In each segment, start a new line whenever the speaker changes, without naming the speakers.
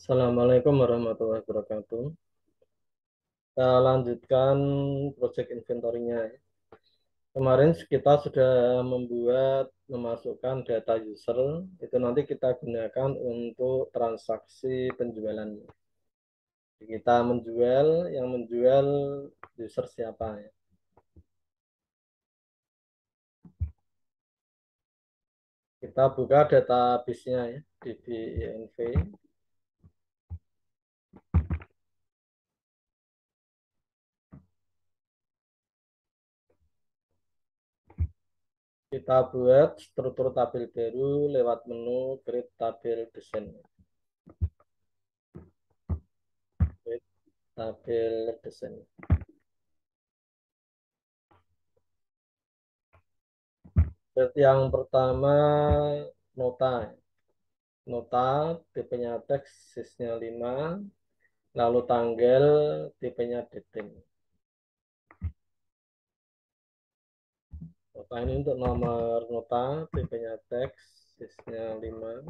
Assalamualaikum warahmatullahi wabarakatuh. Kita lanjutkan project inventory-nya. Kemarin kita sudah memasukkan data user, itu nanti kita gunakan untuk transaksi penjualan. Kita menjual, yang menjual user siapa ya. Kita buka database-nya ya, DBINV. Kita buat struktur tabel baru lewat menu create tabel design. Create tabel design. Yang pertama nota. Nota tipenya teks, sisnya 5, lalu tanggal, tipenya dating. Nota ini untuk nomor nota, tipenya teks, sisnya 5.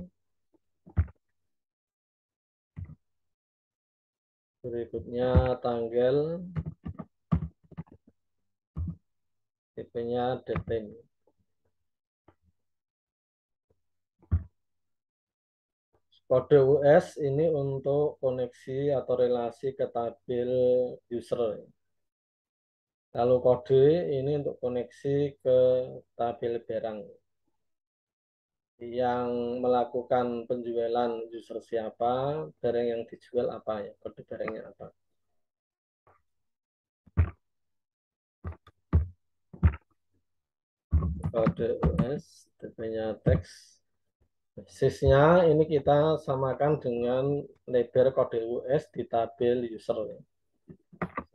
Berikutnya tanggal, tipenya dating. Kode US ini untuk koneksi atau relasi ke tabel user. Lalu kode ini untuk koneksi ke tabel barang. Yang melakukan penjualan user siapa, barang yang dijual apa ya, kode barangnya apa. Kode US, tipenya teks. Sisnya ini kita samakan dengan lebar kode US di tabel user.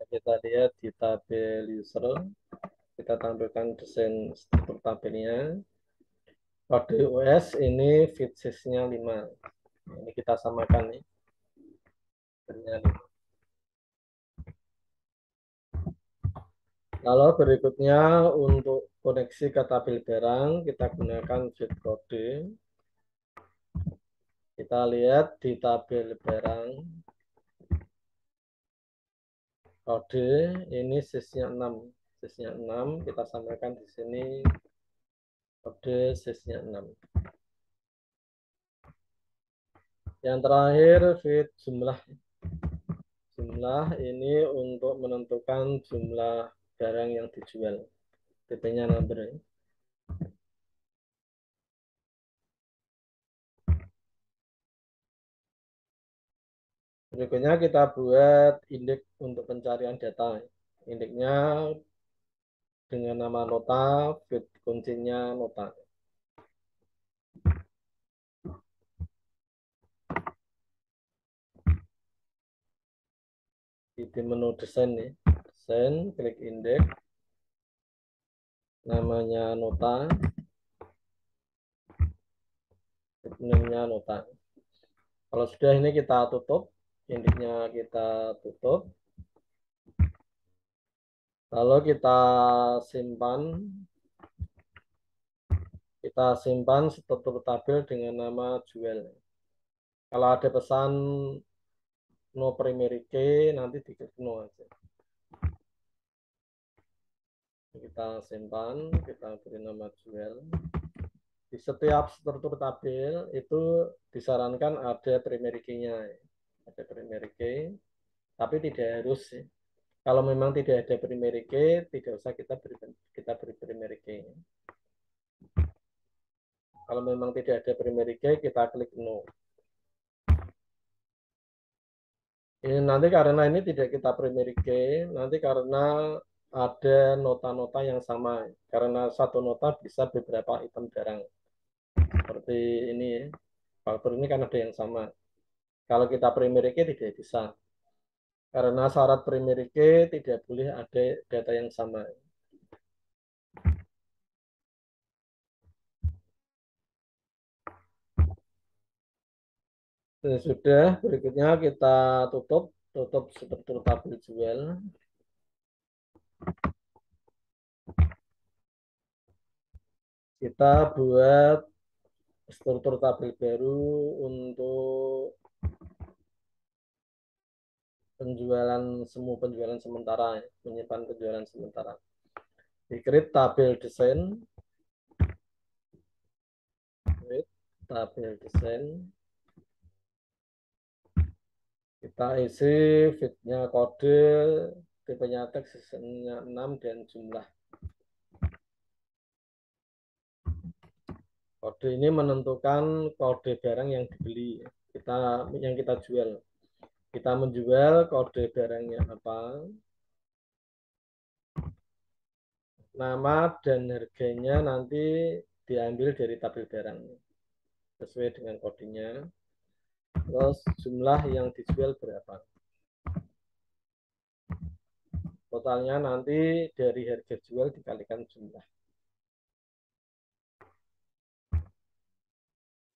Kita lihat di tabel user, kita tampilkan desain struktur tabelnya. Kode US ini fit sisnya 5. Ini kita samakan nih. Lalu berikutnya untuk koneksi ke tabel barang, kita gunakan fit kode. Kita lihat di tabel barang, kode ini sisnya 6. Sisnya 6, kita samakan di sini kode sisnya 6. Yang terakhir fit jumlah. Jumlah ini untuk menentukan jumlah barang yang dijual. Tipenya number. Berikutnya kita buat indeks untuk pencarian data. Indeksnya dengan nama nota, fit kuncinya nota. Di menu desain nih, desain, klik indeks, namanya nota, namanya nota. Kalau sudah ini kita tutup, indeksnya kita tutup, lalu kita simpan struktur tabel dengan nama jual. Kalau ada pesan no primary key, nanti diklik no aja. Kita simpan, kita beri nama jual. Di setiap struktur tabel itu disarankan ada primary key-nya. Ada primary key, tapi tidak harus sih. Kalau memang tidak ada primary key, tidak usah kita beri primary key. Kalau memang tidak ada primary key, kita klik no. Ini nanti karena ini tidak kita primary key, nanti karena ada nota-nota yang sama. Karena satu nota bisa beberapa item barang. Seperti ini, faktur ini kan ada yang sama. Kalau kita primary key tidak bisa. Karena syarat primary key tidak boleh ada data yang sama. Sudah, berikutnya kita tutup struktur tabel jual. Kita buat struktur tabel baru untuk penjualan semu penjualan sementara, menyimpan penjualan sementara. Di create tabel desain, create tabel desain, kita isi fitnya kode, tipenya teks, seasonnya 6 dan jumlah. Kode ini menentukan kode barang yang dibeli, yang kita jual. Kita menjual, kode barangnya apa, nama dan harganya nanti diambil dari tabel barang sesuai dengan kodenya. Terus jumlah yang dijual berapa. Totalnya nanti dari harga jual dikalikan jumlah.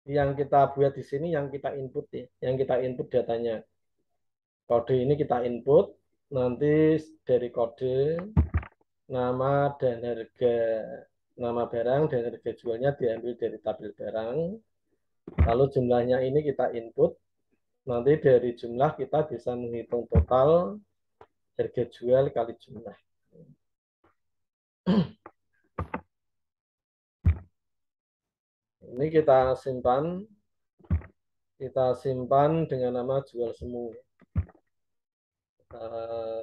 Yang kita buat di sini yang kita input ya, yang kita input datanya. Kode ini kita input, nanti dari kode nama dan harga, nama barang dan harga jualnya diambil dari tabel barang. Lalu jumlahnya ini kita input, nanti dari jumlah kita bisa menghitung total harga jual kali jumlah. Ini kita simpan dengan nama jual semu. Kita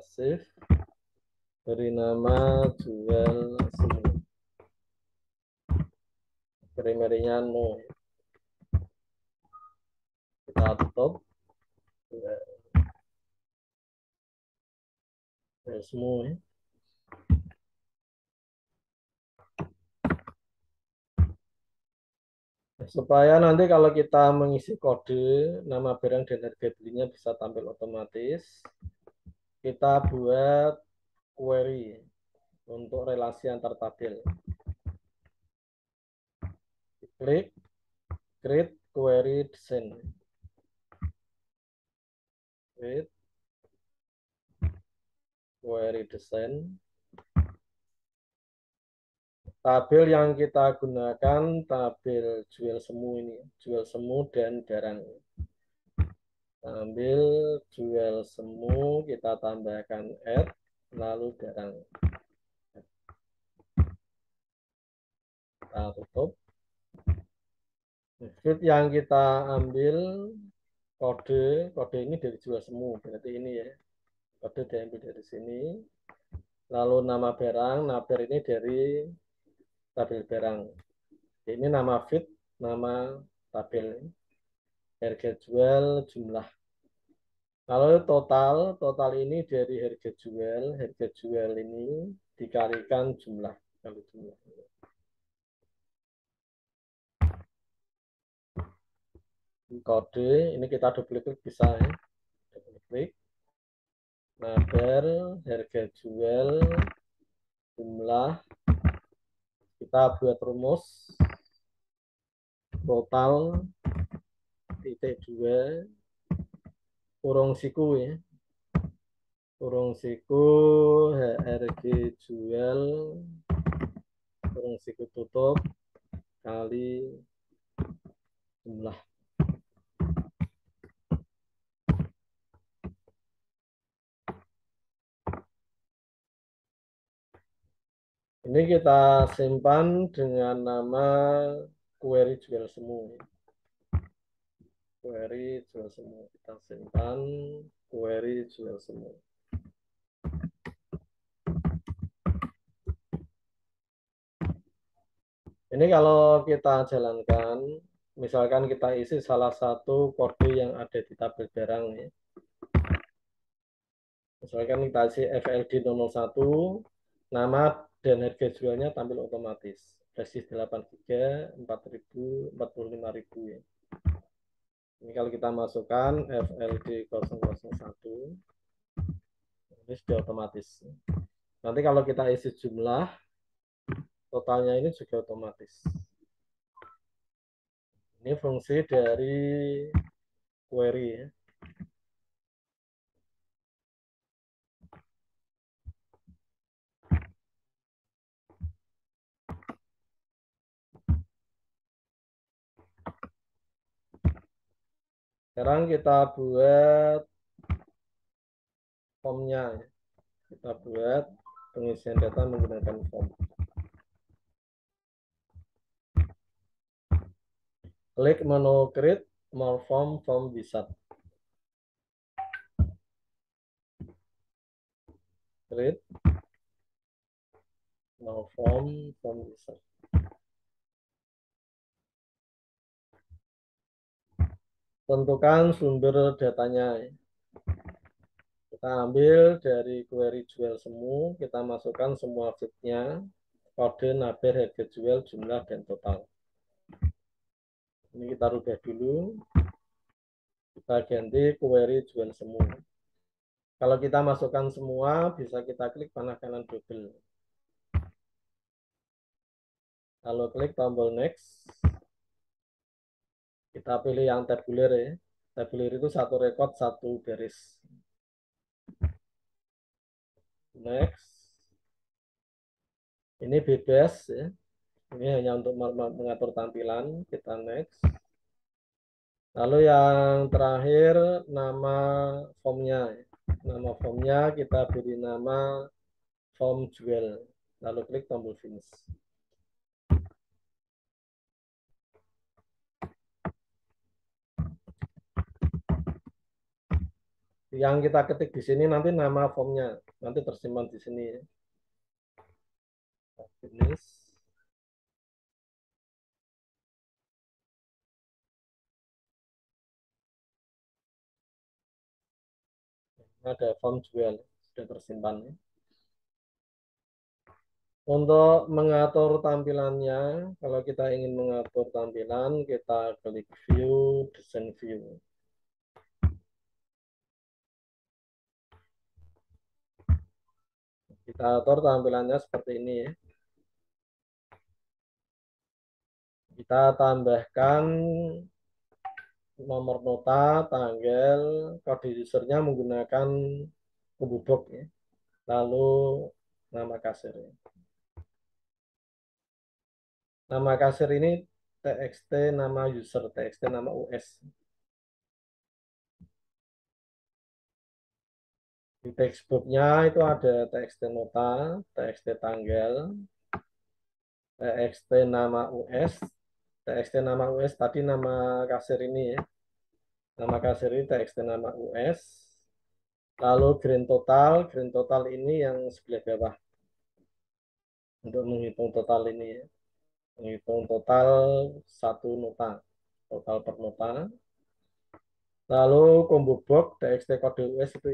save, beri nama jual semu. Primary-nya no. Kita tutup. Jual semu ya. Supaya nanti kalau kita mengisi kode, nama barang dan harga belinya bisa tampil otomatis, kita buat query untuk relasi antar tabel. Klik create query design. Create query design. Tabel yang kita gunakan tabel jual semu ini, jual semu dan barang. Ambil jual semu, kita tambahkan add, lalu barang. Kita tutup. Field yang kita ambil kode ini dari jual semu, berarti ini ya. Kode diambil dari sini. Lalu nama barang, nabar ini dari tabel barang. Ini nama feed, nama tabel. Harga jual, jumlah. Kalau total ini dari harga jual ini dikalikan jumlah. Kali jumlah. Kode, ini kita double klik bisa ya. Double klik. Nabar, harga jual, jumlah. Kita buat rumus. Total, titik 2, kurung siku ya. Kurung siku, HRG jual, kurung siku tutup, kali jumlah. Ini kita simpan dengan nama query jual semu. Query jual semu. Kita simpan query jual semu. Ini kalau kita jalankan, misalkan kita isi salah satu kode yang ada di tabel barang ya. Misalkan kita isi FLD 001, nama dan harga jualnya tampil otomatis. Flash 8 GB, 4.000, 45.000 ya. Ini kalau kita masukkan FLD 001, ini sudah otomatis. Nanti kalau kita isi jumlah, totalnya ini juga otomatis. Ini fungsi dari query ya. Sekarang kita buat formnya. Kita buat pengisian data menggunakan form. Klik menu create more form wizard. Create more form wizard. Tentukan sumber datanya. Kita ambil dari query jual semu, kita masukkan semua fitnya, kode, nabir, harga jual, jumlah, dan total. Ini kita rubah dulu. Kita ganti query jual semu. Kalau kita masukkan semua, bisa kita klik panah kanan double. Kalau klik tombol next, kita pilih yang tabular ya. Tabular itu satu record, satu baris. Next. Ini bebas ya. Ini hanya untuk mengatur tampilan. Kita next. Lalu yang terakhir nama formnya. Nama formnya kita beri nama form jual. Lalu klik tombol finish. Yang kita ketik di sini nanti nama formnya nanti tersimpan di sini ya. Finish. Ada form jual sudah tersimpan ya. Untuk mengatur tampilannya, kalau kita ingin mengatur tampilan, kita klik view, design view. Kita atur tampilannya seperti ini ya. Kita tambahkan nomor nota, tanggal, kode usernya menggunakan kububok ya. Lalu nama kasir ya. Nama kasir ini txt nama user, txt nama US. Di textbooknya itu ada txt nota, txt tanggal, txt nama US, txt nama US tadi nama kasir ini ya. Nama kasir ini txt nama US. Lalu green total ini yang sebelah bawah. Untuk menghitung total ini ya. Menghitung total satu nota, total per nota. Lalu combo box txt kode US itu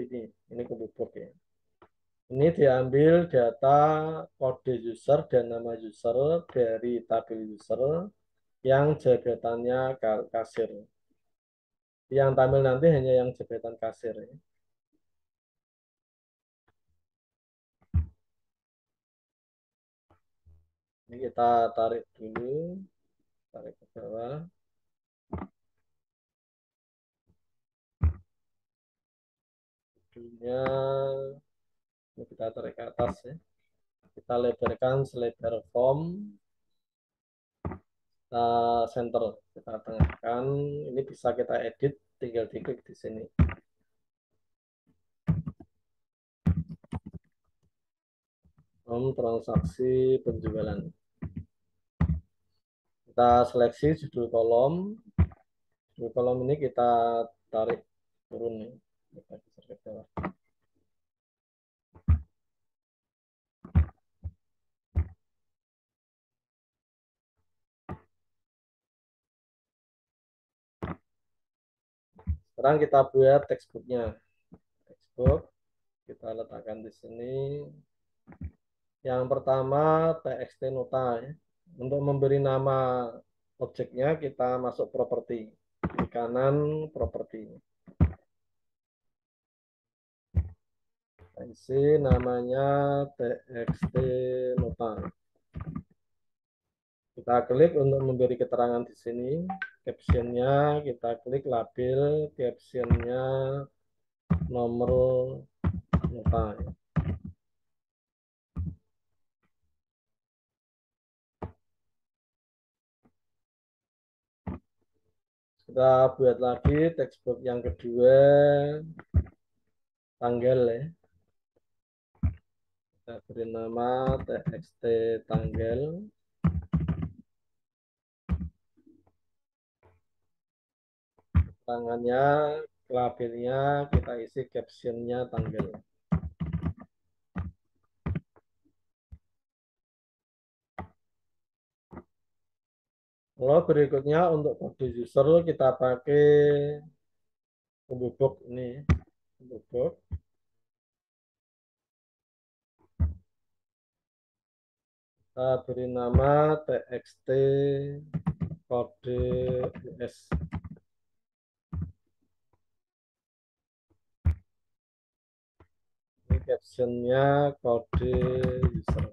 ini combo box ya. Ini diambil data kode user dan nama user dari tabel user yang jabatannya kasir. Yang tampil nanti hanya yang jabatan kasir. Ini kita tarik dulu, tarik ke bawah. Judulnya ini kita tarik ke atas ya. Kita lebarkan selebar form. Center kita tengahkan. Ini bisa kita edit, tinggal diklik di sini. Transaksi penjualan. Kita seleksi judul kolom. Judul kolom ini kita tarik turun nih. Kita geser ke bawah. Sekarang kita buat textbooknya. Textbook kita letakkan di sini. Yang pertama txt nota ya. Untuk memberi nama objeknya kita masuk properti. Di kanan properti. Isi namanya txt nota. Kita klik untuk memberi keterangan di sini. Captionnya kita klik label, captionnya nomor nota. Kita buat lagi textbook yang kedua. tanggal ya. Kita beri nama txt tanggal. Tangannya, labelnya kita isi captionnya tanggal. Lalu berikutnya untuk kode user kita pakai pembubuk ini, pembubuk. Kita beri nama txt kode US. Ini captionnya kode user.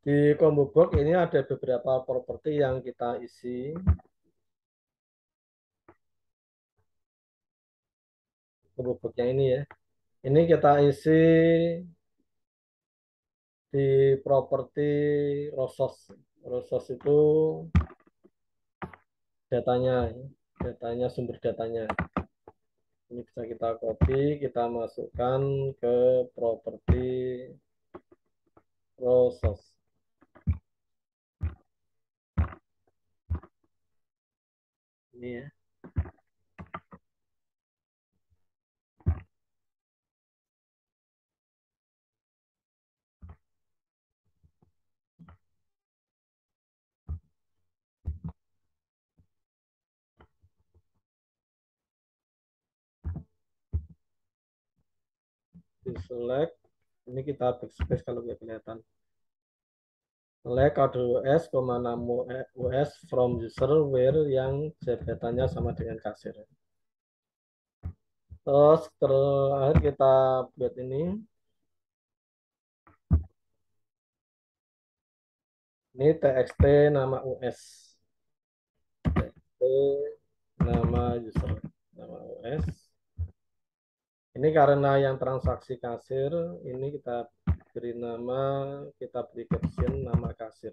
Di Combobox ini ada beberapa properti yang kita isi. Comboboxnya ini ya. Ini kita isi di properti Rosos. Rosos itu datanya, datanya sumber datanya. Ini bisa kita copy, kita masukkan ke properti Rosos. Ini ya. Di select, ini kita backspace kalau nggak kelihatan. Select kode US, nama US from user where yang jabatannya sama dengan kasir. Terus terakhir kita buat ini. Ini txt nama US. Txt nama user. Nama US. Ini karena yang transaksi kasir, ini kita beri nama, kita beri caption nama kasir.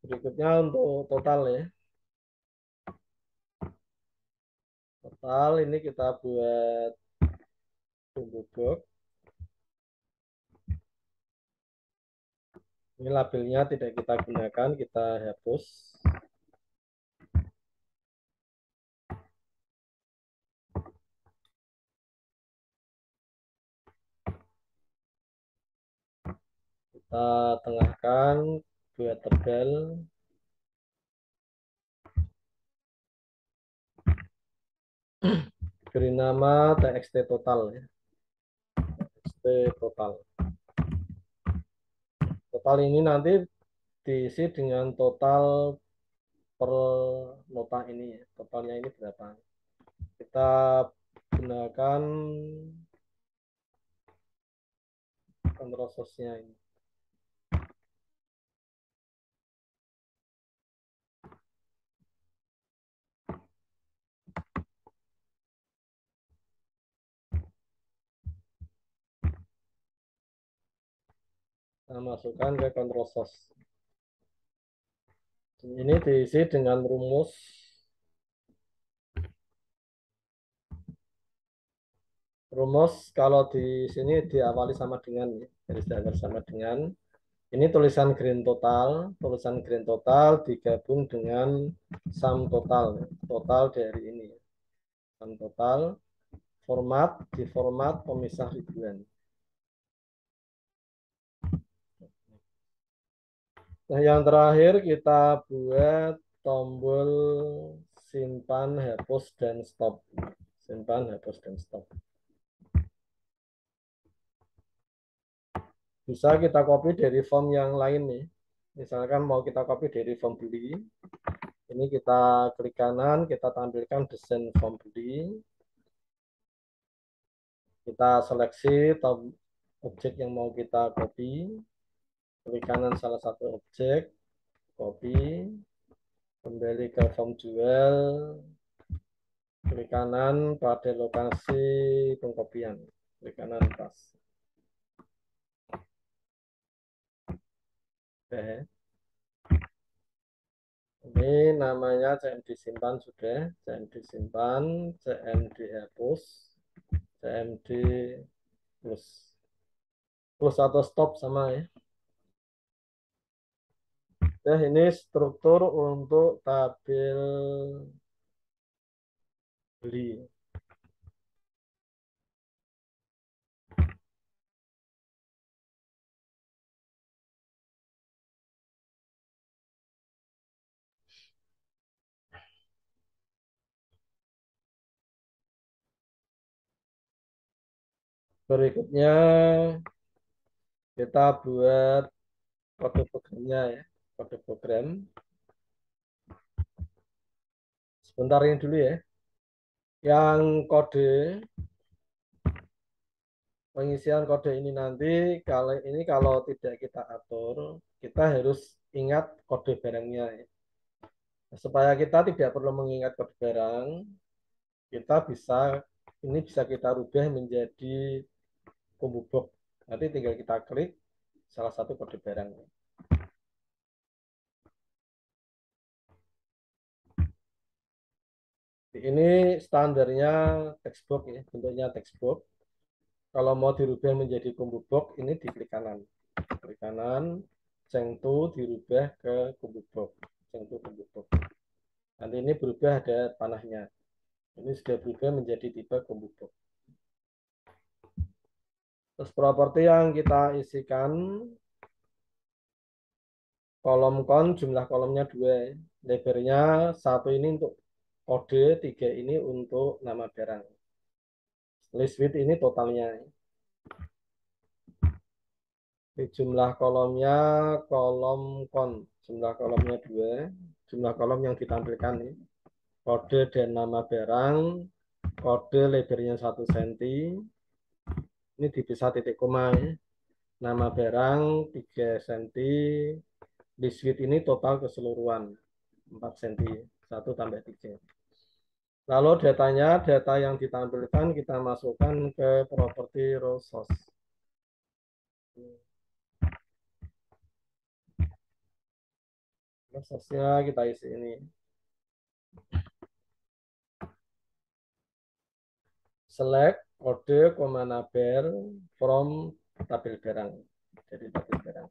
Berikutnya untuk total ya. Total ini kita buat tunggu box. Ini labelnya tidak kita gunakan, kita hapus. Kita tengahkan, buat tebal. Beri nama txt total ya. Txt total. Total ini nanti diisi dengan total per nota ini ya. Totalnya ini berapa. Kita gunakan control source-nya ini. Kita masukkan ke control source. Ini diisi dengan rumus kalau di sini diawali sama dengan garis datar sama dengan ini tulisan green total digabung dengan sum total total dari ini sum total di format pemisah ribuan. Nah, yang terakhir kita buat tombol simpan, hapus, dan stop. Simpan, hapus, dan stop. Bisa kita copy dari form yang lain nih. Misalkan mau kita copy dari form beli. Ini kita klik kanan, kita tampilkan desain form beli. Kita seleksi objek yang mau kita copy. Klik kanan salah satu objek, copy. Kembali ke form jual. Klik kanan pada lokasi pengkopian. klik kanan pas. Oke. Ini namanya CMD simpan sudah, CMD simpan, CMD hapus, CMD plus. Plus atau stop sama ya. Nah, ini struktur untuk tabel beli. Berikutnya kita buat kode programnya ya. Kode program. Sebentar ini dulu ya. Yang kode pengisian kode ini nanti kalau tidak kita atur, kita harus ingat kode barangnya ya. Supaya kita tidak perlu mengingat kode barang, kita bisa kita rubah menjadi combo box. Nanti tinggal kita klik salah satu kode barang. Ini standarnya textbox ya, bentuknya textbox. Kalau mau dirubah menjadi combo box, ini di klik kanan. Klik kanan, cengtu dirubah ke combo box. Cengtu combo box. Nanti ini berubah ada panahnya. Ini sudah berubah menjadi tipe combo box. Terus properti yang kita isikan, kolom jumlah kolomnya 2. Lebarnya 1 ini untuk kode, 3 ini untuk nama barang. List width ini totalnya. Di jumlah kolomnya kolom jumlah kolomnya 2, jumlah kolom yang ditampilkan nih. Kode dan nama barang, kode lebarnya 1 cm, ini dipisah titik koma ya. Nama barang 3 cm, list width ini total keseluruhan 4 cm, 1 tambah 3. Lalu data yang ditampilkan kita masukkan ke properti row source. Prosesnya kita isi ini. Select kode, nabar from tabel barang. Jadi tabel barang.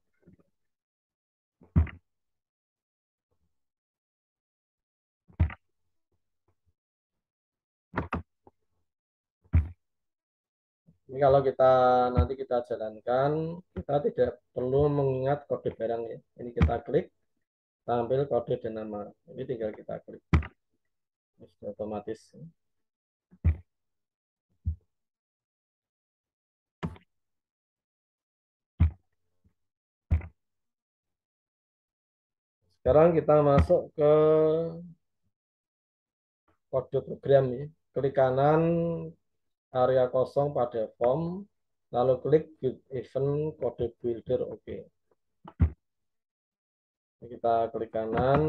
Ini kalau nanti kita jalankan, kita tidak perlu mengingat kode barang ya. Ini kita klik, tampil kode dan nama. Ini tinggal kita klik. Ini sudah otomatis. Sekarang kita masuk ke kode program ya. Klik kanan area kosong pada form, lalu klik build event kode builder oke. Kita klik kanan,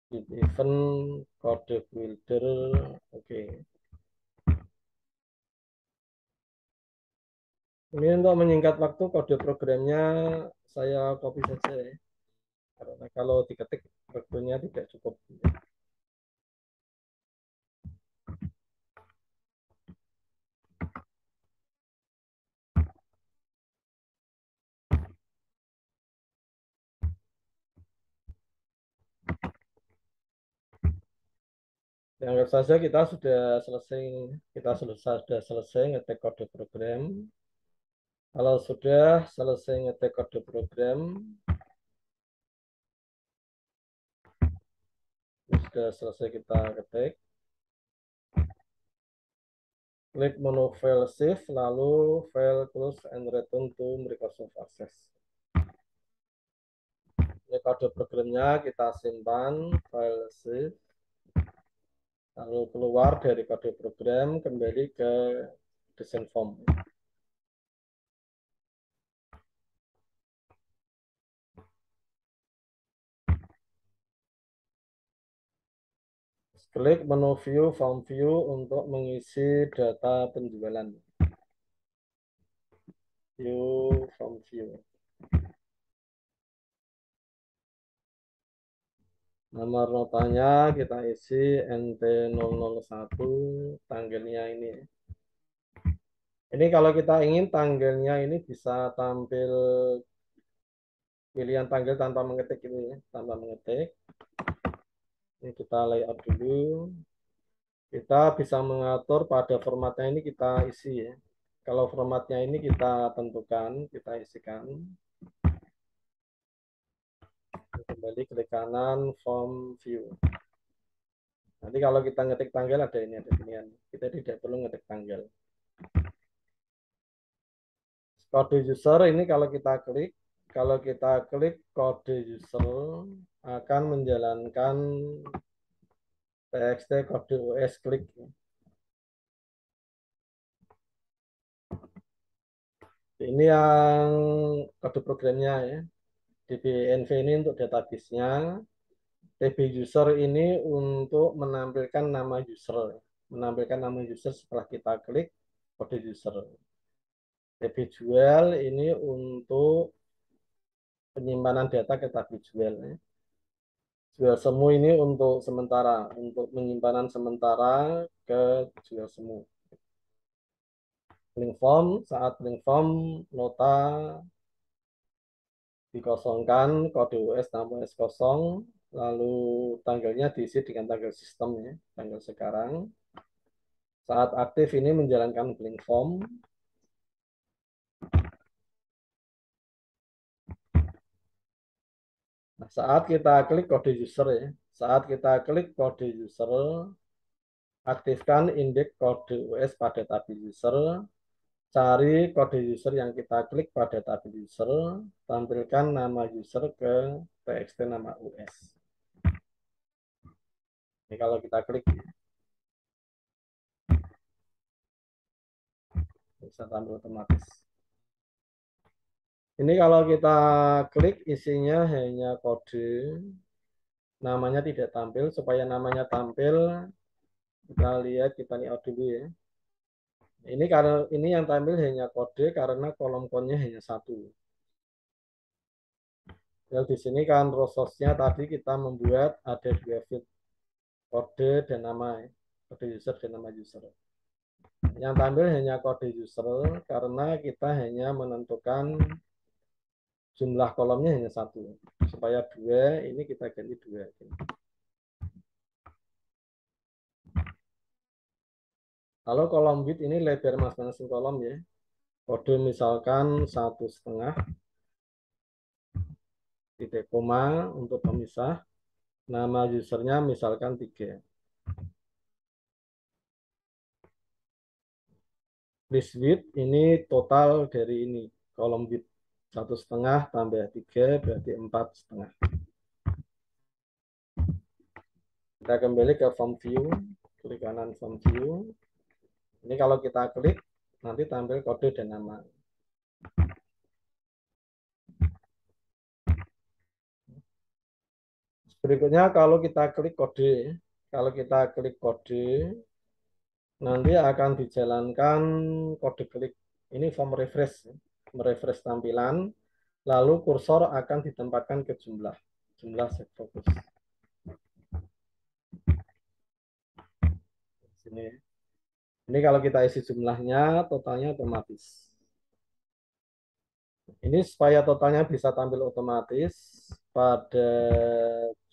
build event kode builder oke. Ini untuk menyingkat waktu kode programnya saya copy saja ya. Karena kalau diketik waktunya tidak cukup. Yang saja kita sudah selesai ngetik kode program. Kalau sudah selesai ngetik kode program, sudah selesai kita ketik, klik menu file save, lalu file close and return to Microsoft Access. Ini kode programnya kita simpan, file save, lalu keluar dari kode program, kembali ke desain form. Klik menu view, form view untuk mengisi data penjualan. view from view. Nomor notanya kita isi NT001, tanggalnya ini. Ini kalau kita ingin tanggalnya ini bisa tampil pilihan tanggal tanpa mengetik ini ya, tanpa mengetik. Ini kita layout dulu. Kita bisa mengatur pada formatnya ini kita isi ya. Kalau formatnya ini kita tentukan, kita isikan. Kembali klik kanan, form view. Nanti kalau kita ngetik tanggal ada ini, ada pilihan. Kita tidak perlu ngetik tanggal. Kode user ini kalau kita klik kode user akan menjalankan txt kode US klik. Ini yang kode programnya ya. DBNV ini untuk database-nya. TB user ini untuk menampilkan nama user. Menampilkan nama user setelah kita klik kode user. TB jual ini untuk penyimpanan data ke tab jual. Ya. Jual semu ini untuk sementara, untuk penyimpanan sementara ke jual semu. Link form, saat link form nota dikosongkan, kode US tambah S kosong, lalu tanggalnya diisi dengan tanggal sistem ya, tanggal sekarang. Saat aktif ini menjalankan link form. Nah, saat kita klik kode user ya, saat kita klik kode user, aktifkan indeks kode US pada tabel user, cari kode user yang kita klik pada tabel user, tampilkan nama user ke txt nama US. Ini kalau kita klik bisa tampil otomatis. Ini kalau kita klik isinya hanya kode, namanya tidak tampil. Supaya namanya tampil, kita lihat kita layout dulu ya. Ini karena ini yang tampil hanya kode karena kolom konnya hanya satu. Ya, di sini kan prosesnya tadi kita membuat ada dua field, kode dan nama, kode user dan nama user. Yang tampil hanya kode user karena kita hanya menentukan jumlah kolomnya hanya satu. Supaya dua, ini kita ganti dua. Kalau kolom width ini lebar masing-masing kolom ya. Kode misalkan 1,5, titik koma untuk pemisah. Nama usernya misalkan 3. List width ini total dari ini. Kolom width 1,5 tambah 3 berarti 4,5. Kita kembali ke form view. Klik kanan form view. Ini kalau kita klik, nanti tampil kode dan nama. Berikutnya kalau kita klik kode, nanti akan dijalankan kode klik. Ini form refresh, merefresh tampilan, lalu kursor akan ditempatkan ke jumlah set fokus. Sini. Ini kalau kita isi jumlahnya, totalnya otomatis. Ini supaya totalnya bisa tampil otomatis pada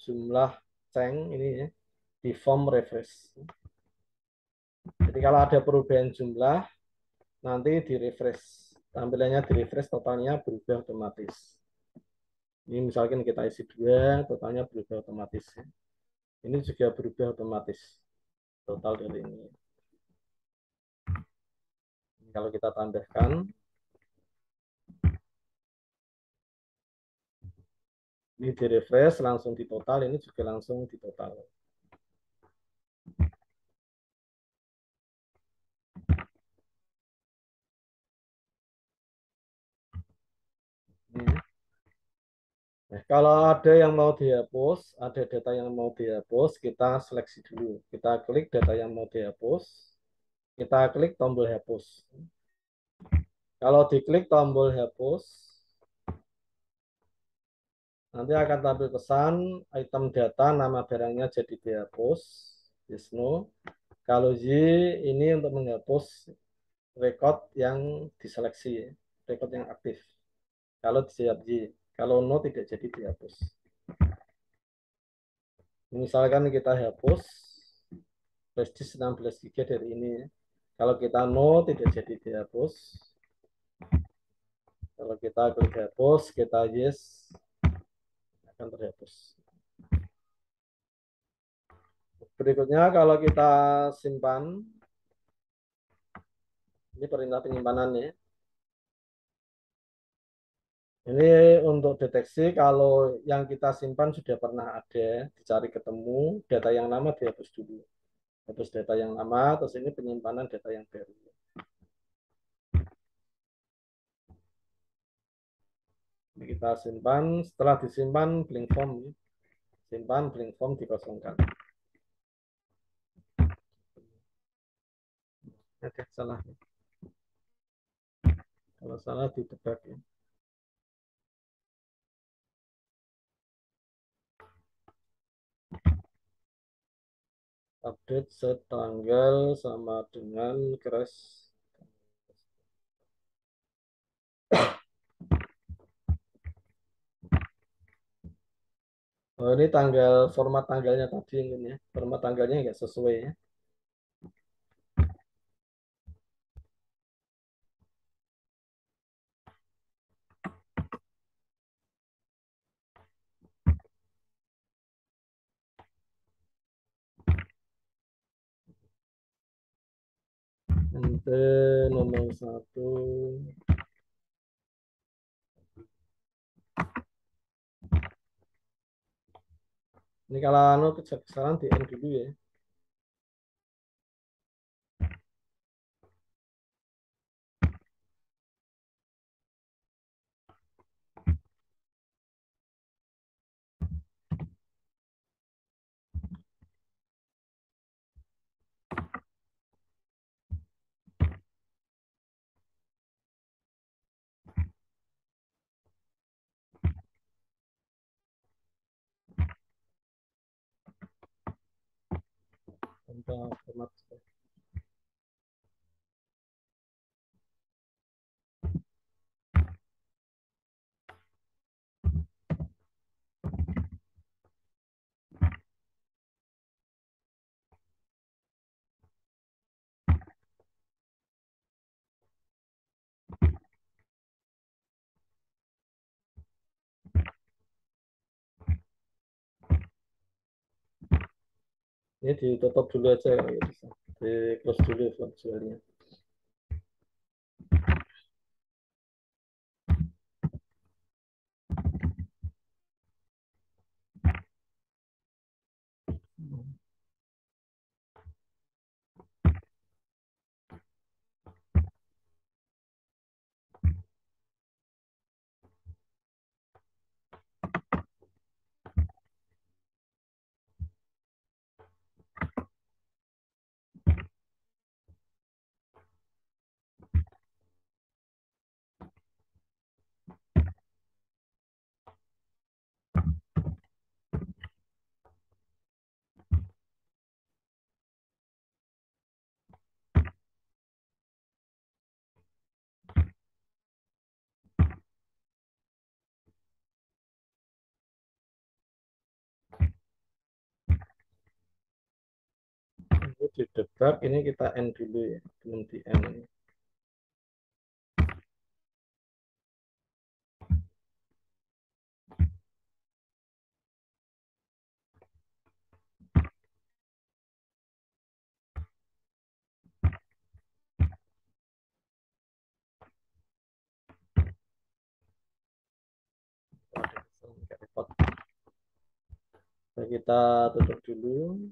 jumlah ceng ini ya, di form refresh. Jadi kalau ada perubahan jumlah, nanti di refresh. Tampilannya di refresh, totalnya berubah otomatis. Ini misalkan kita isi 2, totalnya berubah otomatis. Ini juga berubah otomatis. Total dari ini. Kalau kita tambahkan, ini di refresh, langsung di total, ini juga langsung di total. Nah, kalau ada yang mau dihapus, ada data yang mau dihapus, kita seleksi dulu. Kita klik data yang mau dihapus, kita klik tombol hapus. Kalau diklik tombol hapus, nanti akan tampil pesan item data nama barangnya jadi dihapus. Yes, no. Kalau Y ini untuk menghapus record yang diseleksi, ya. Record yang aktif. Kalau siap Y, kalau no tidak jadi dihapus. Misalkan kita hapus flash disk 16 GB dari ini, ya. Kalau kita no tidak jadi dihapus. Kalau kita klik hapus, kita yes, akan terhapus. Berikutnya kalau kita simpan, ini perintah penyimpanan ya. Ini untuk deteksi kalau yang kita simpan sudah pernah ada, dicari ketemu, data yang lama dihapus dulu. Hapus data yang lama, terus ini penyimpanan data yang baru. Ini kita simpan, setelah disimpan blank form, simpan blank form dikosongkan. Ada salah. Kalau salah ditebak ya. Update setanggal sama dengan crash. Oh, ini tanggal format tanggalnya tadi mungkin ya. Format tanggalnya nggak sesuai ya. Nanti nomor 1. Ini kalau anu kesalahan di end dulu ya. Untuk format. Ini ditutup dulu aja kalau bisa. Di close dulu virtualnya. Ini di debug, ini kita end dulu ya. Belum di end ini. Kita tutup dulu.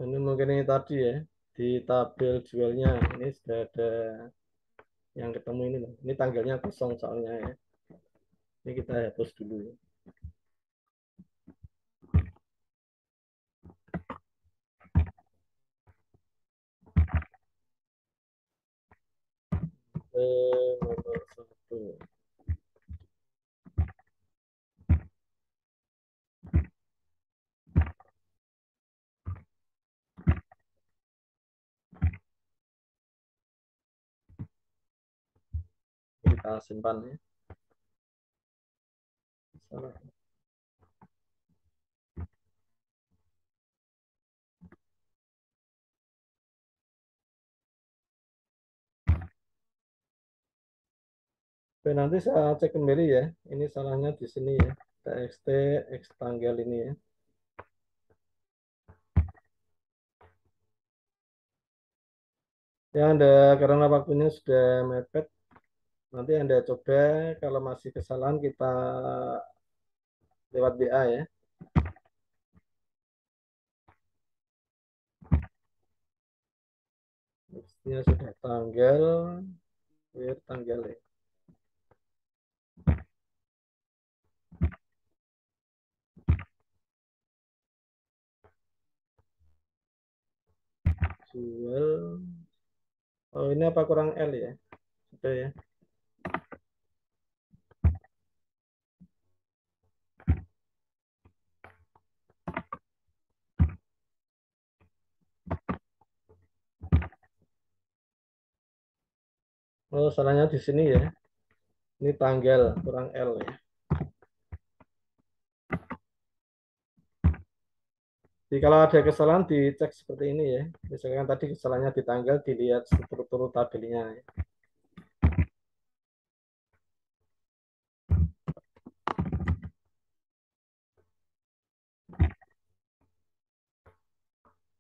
Ini mungkin ini tadi ya, di tabel jualnya ini sudah ada yang ketemu ini loh. Ini tanggalnya kosong soalnya ya. Ini kita hapus dulu ya. Nomor satu. Kita simpan ya. Salah. Oke, nanti saya cek kembali ya. Ini salahnya di sini ya. TXT X tanggal ini ya. Ya Anda karena waktunya sudah mepet, nanti Anda coba kalau masih kesalahan kita lewat BA ya. Mestinya sudah tanggal, tanggal ya. Jual. Oh ini apa kurang L ya? Sudah ya. Oh salahnya di sini ya. Ini tanggal kurang L ya. Jadi kalau ada kesalahan dicek seperti ini ya. Misalkan tadi kesalahannya di tanggal, dilihat struktur tabelnya ya.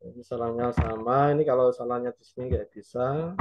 Ini salahnya sama. Ini kalau salahnya di sini nggak bisa.